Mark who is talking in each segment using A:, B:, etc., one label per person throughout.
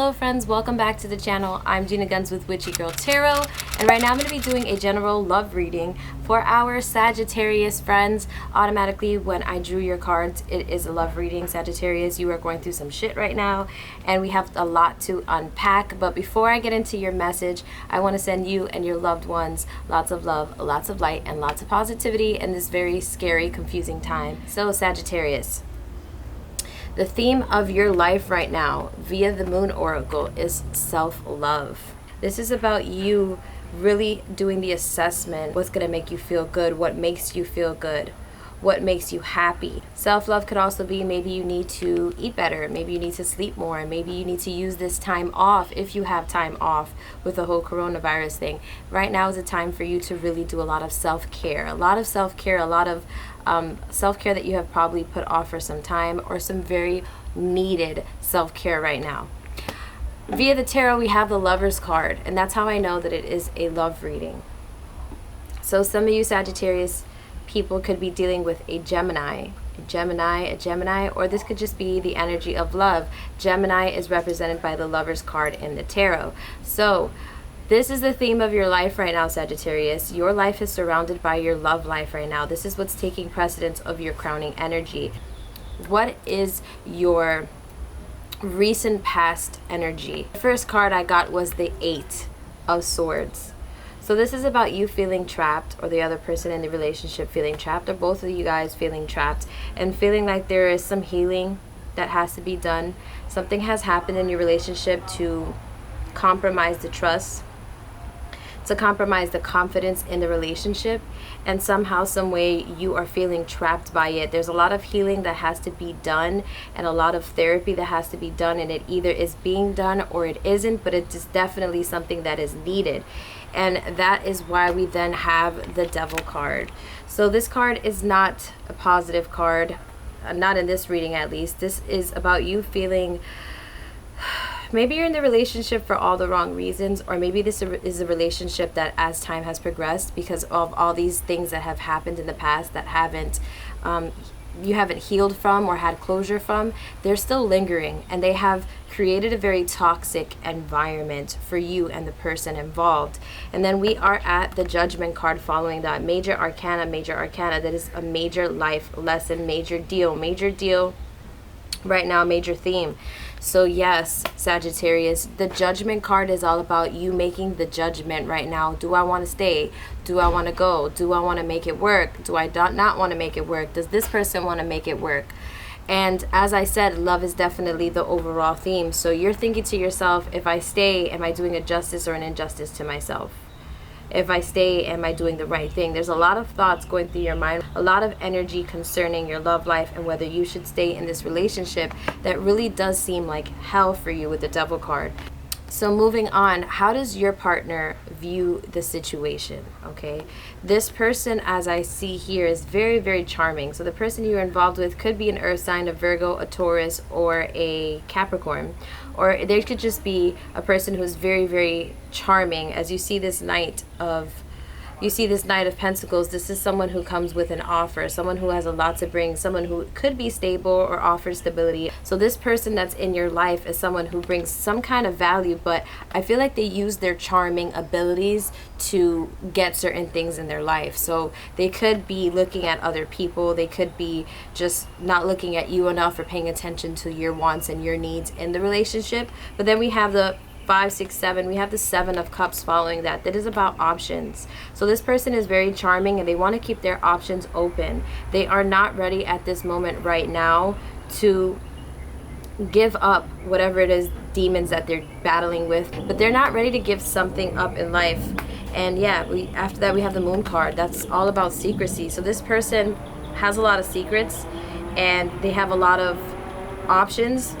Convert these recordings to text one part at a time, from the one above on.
A: Hello friends, welcome back to the channel. I'm Gina Guns with Witchy Girl Tarot, and right now I'm going to be doing a general love reading for our Sagittarius friends. Automatically when I drew your cards, it is a love reading. Sagittarius, you are going through some shit right now and we have a lot to unpack. But before I get into your message, I want to send you and your loved ones lots of love, lots of light, and lots of positivity in this very scary, confusing time. So Sagittarius, the theme of your life right now via the Moon Oracle is self-love. This is about you really doing the assessment. What's going to make you feel good? What makes you feel good? What makes you happy? Self-love could also be maybe you need to eat better. Maybe you need to sleep more. Maybe you need to use this time off if you have time off with the whole coronavirus thing. Right now is a time for you to really do a lot of self-care. A lot of self-care, a lot of self-care that you have probably put off for some time, or some very needed self-care right now. Via the tarot, we have the Lover's card, and that's how I know that it is a love reading. So some of you Sagittarius people could be dealing with a Gemini, or this could just be the energy of love. Gemini is represented by the Lover's card in the tarot. So this is the theme of your life right now, Sagittarius. Your life is surrounded by your love life right now. This is what's taking precedence of your crowning energy. What is your recent past energy? The first card I got was the Eight of Swords. So this is about you feeling trapped, or the other person in the relationship feeling trapped, or both of you guys feeling trapped and feeling like there is some healing that has to be done. Something has happened in your relationship to compromise the trust, to compromise the confidence in the relationship, and somehow, some way, you are feeling trapped by it. There's a lot of healing that has to be done and a lot of therapy that has to be done, and it either is being done or it isn't, but it is definitely something that is needed. And that is why we then have the Devil card. So this card is not a positive card, not in this reading at least. This is about you feeling maybe you're in the relationship for all the wrong reasons, or maybe this is a relationship that as time has progressed, because of all these things that have happened in the past that haven't you haven't healed from or had closure from, they're still lingering, and they have created a very toxic environment for you and the person involved. And then we are at the Judgment card following that. Major Arcana, that is a major life lesson, major deal right now, major theme. So yes, Sagittarius, the Judgment card is all about you making the judgment right now. Do I want to stay? Do I want to go? Do I want to make it work? Do I not want to make it work? Does this person want to make it work? And as I said, love is definitely the overall theme. So you're thinking to yourself, if I stay, am I doing a justice or an injustice to myself? If I stay, am I doing the right thing? There's a lot of thoughts going through your mind, a lot of energy concerning your love life and whether you should stay in this relationship that really does seem like hell for you with the Devil card. So moving on, how does your partner view the situation? Okay, this person, as I see here, is very, very charming. So the person you're involved with could be an earth sign, a Virgo, a Taurus, or a Capricorn. Or there could just be a person who's very, very charming. As you see this Knight of Pentacles, this is someone who comes with an offer, someone who has a lot to bring, someone who could be stable or offers stability. So this person that's in your life is someone who brings some kind of value, but I feel like they use their charming abilities to get certain things in their life. So they could be looking at other people, they could be just not looking at you enough or paying attention to your wants and your needs in the relationship. But then we have the 5, 6, 7, we have the Seven of Cups following that. That is about options. So this person is very charming and they want to keep their options open. They are not ready at this moment right now to give up whatever it is, demons that they're battling with, but they're not ready to give something up in life. And yeah, after that we have the Moon card. That's all about secrecy. So this person has a lot of secrets and they have a lot of options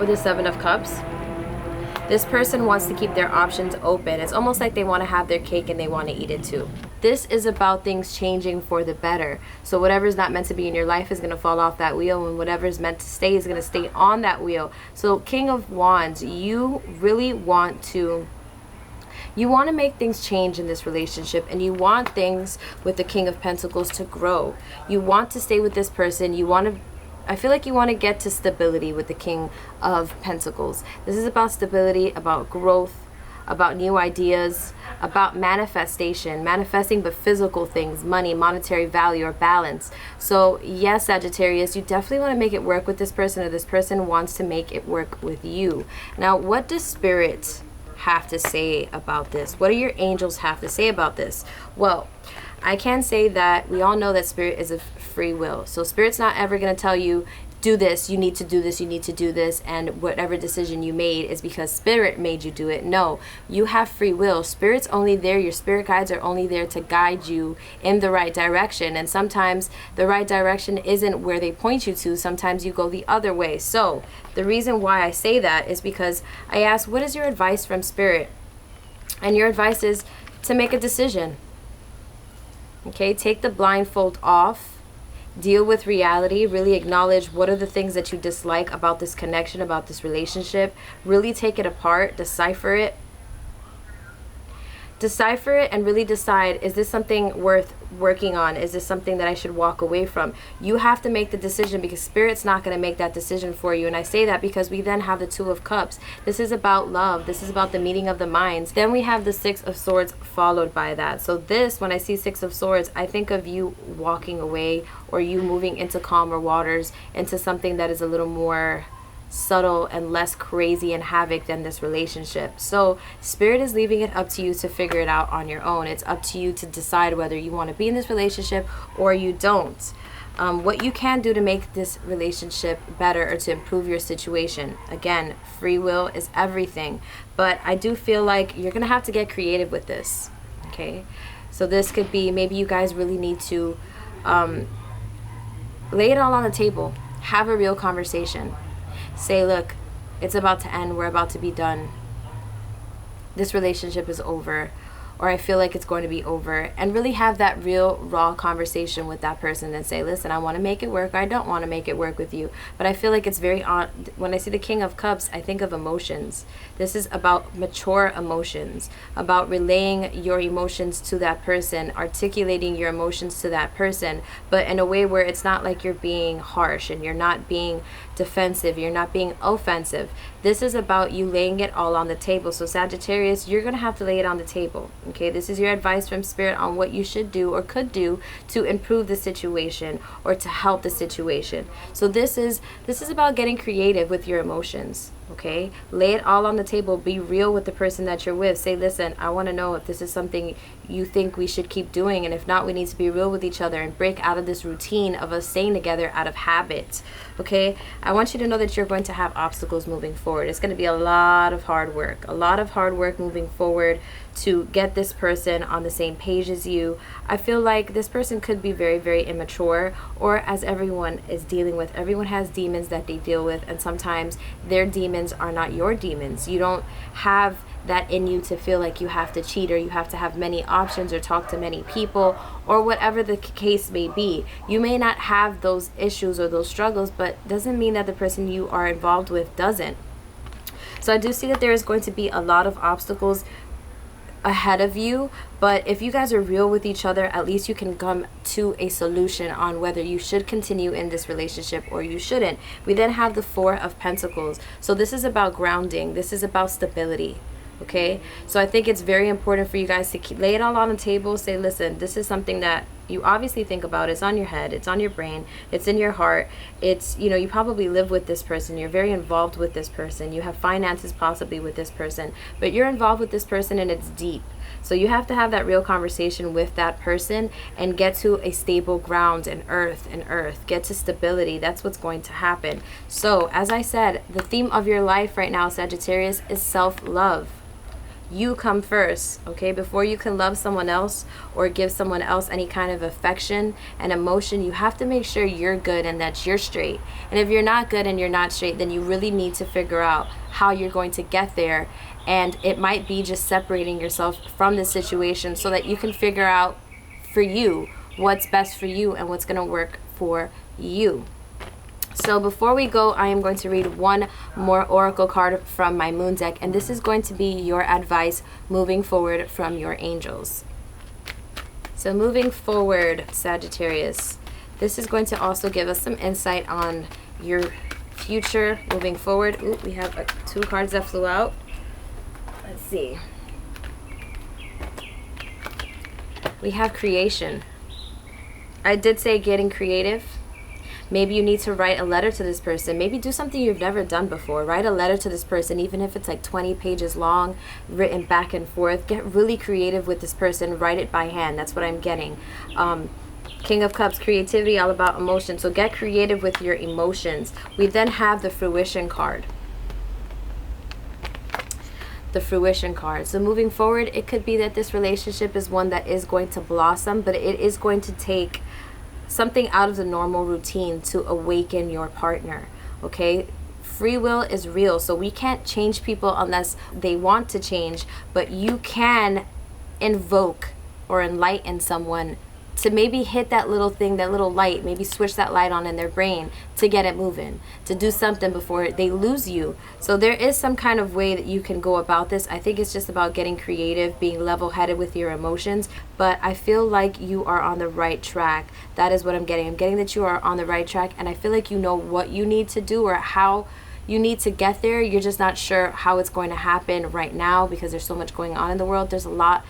A: with the Seven of Cups. This person wants to keep their options open. It's almost like they want to have their cake and they want to eat it too. This is about things changing for the better. So whatever's not meant to be in your life is going to fall off that wheel, and whatever's meant to stay is going to stay on that wheel. So King of Wands, you really want to make things change in this relationship, and you want things with the King of Pentacles to grow. You want to stay with this person. You want to I feel like you want to get to stability with the King of Pentacles. This is about stability, about growth, about new ideas, about manifestation, manifesting but physical things, money, monetary value, or balance. So yes, Sagittarius, you definitely want to make it work with this person, or this person wants to make it work with you. Now, what does Spirit have to say about this? What do your angels have to say about this? Well, I can say that we all know that Spirit is a free will. So Spirit's not ever going to tell you, do this, you need to do this, you need to do this, and whatever decision you made is because Spirit made you do it. No, you have free will. Spirit's only there, your spirit guides are only there to guide you in the right direction. And sometimes the right direction isn't where they point you to. Sometimes you go the other way. So the reason why I say that is because I asked, what is your advice from Spirit? And your advice is to make a decision. Okay, take the blindfold off. Deal with reality, really acknowledge what are the things that you dislike about this connection, about this relationship. Really take it apart, decipher it. Decipher it and really decide, is this something worth working on? Is this something that I should walk away from? You have to make the decision, because Spirit's not going to make that decision for you. And I say that because we then have the Two of Cups. This is about love. This is about the meeting of the minds. Then we have the Six of Swords followed by that. So this, when I see Six of Swords, I think of you walking away, or you moving into calmer waters, into something that is a little more subtle and less crazy and havoc than this relationship. So Spirit is leaving it up to you to figure it out on your own. It's up to you to decide whether you want to be in this relationship or you don't. What you can do to make this relationship better or to improve your situation. Again, free will is everything, but I do feel like you're gonna have to get creative with this. Okay, so this could be, maybe you guys really need to lay it all on the table. Have a real conversation. Say, look, it's about to end. We're about to be done. This relationship is over, or I feel like it's going to be over. And really have that real, raw conversation with that person and say, listen, I want to make it work, or I don't want to make it work with you. But I feel like it's very when I see the King of Cups, I think of emotions. This is about mature emotions, about relaying your emotions to that person, articulating your emotions to that person, but in a way where it's not like you're being harsh and you're not being defensive, you're not being offensive. This is about you laying it all on the table. So Sagittarius, you're going to have to lay it on the table. Okay, this is your advice from Spirit on what you should do or could do to improve the situation or to help the situation. So this is about getting creative with your emotions. Okay, lay it all on the table. Be real with the person that you're with. Say, listen, I want to know if this is something you think we should keep doing, and if not, we need to be real with each other and break out of this routine of us staying together out of habit. Okay, I want you to know that you're going to have obstacles moving forward. It's going to be a lot of hard work, moving forward to get this person on the same page as you. I feel like this person could be very, very immature, or as everyone is dealing with, everyone has demons that they deal with, and sometimes their demons are not your demons. You don't have that in you to feel like you have to cheat, or you have to have many options, or talk to many people, or whatever the case may be. You may not have those issues or those struggles, but doesn't mean that the person you are involved with doesn't. So I do see that there is going to be a lot of obstacles ahead of you, but if you guys are real with each other, at least you can come to a solution on whether you should continue in this relationship or you shouldn't. We then have the Four of Pentacles. So this is about grounding. This is about stability. Okay, so I think it's very important for you guys to lay it all on the table. Say, listen, this is something that you obviously think about. It's on your head, it's on your brain, it's in your heart. It's, you know, you probably live with this person, you're very involved with this person, you have finances possibly with this person, but you're involved with this person and it's deep. So you have to have that real conversation with that person and get to a stable ground and earth, get to stability. That's what's going to happen. So as I said, the theme of your life right now, Sagittarius, is self-love. You come first, okay? Before you can love someone else or give someone else any kind of affection and emotion, you have to make sure you're good and that you're straight. And if you're not good and you're not straight, then you really need to figure out how you're going to get there. And it might be just separating yourself from the situation so that you can figure out for you what's best for you and what's going to work for you. So before we go, I am going to read one more oracle card from my moon deck, and this is going to be your advice moving forward from your angels. So moving forward, Sagittarius, This is going to also give us some insight on your future moving forward. Ooh, we have 2 cards that flew out. Let's see. We have creation. I did say getting creative. Maybe you need to write a letter to this person. Maybe do something you've never done before. Write a letter to this person, even if it's like 20 pages long, written back and forth. Get really creative with this person. Write it by hand. That's what I'm getting. King of Cups, creativity, all about emotion. So get creative with your emotions. We then have the fruition card. The fruition card. So moving forward, it could be that this relationship is one that is going to blossom, but it is going to take something out of the normal routine to awaken your partner. Okay, free will is real, so we can't change people unless they want to change, but you can invoke or enlighten someone to maybe hit that little thing, that little light, maybe switch that light on in their brain to get it moving, to do something before they lose you. So there is some kind of way that you can go about this. I think it's just about getting creative, being level-headed with your emotions, but I feel like you are on the right track. That is what I'm getting. I'm getting that you are on the right track, and I feel like you know what you need to do or how you need to get there. You're just not sure how it's going to happen right now because there's so much going on in the world. There's a lot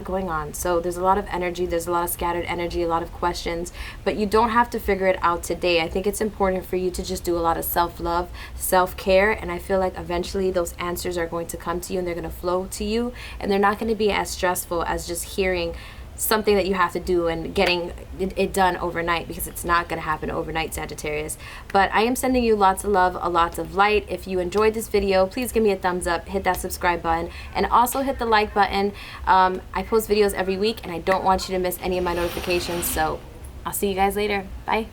A: going on. So there's a lot of energy, there's a lot of scattered energy, a lot of questions, but you don't have to figure it out today. I think it's important for you to just do a lot of self-love, self-care, and I feel like eventually those answers are going to come to you and they're going to flow to you, and they're not going to be as stressful as just hearing something that you have to do and getting it done overnight, because it's not going to happen overnight, Sagittarius. But I am sending you lots of love, lots of light. If you enjoyed this video, please give me a thumbs up, hit that subscribe button, and also hit the like button. I post videos every week and I don't want you to miss any of my notifications, so I'll see you guys later. Bye.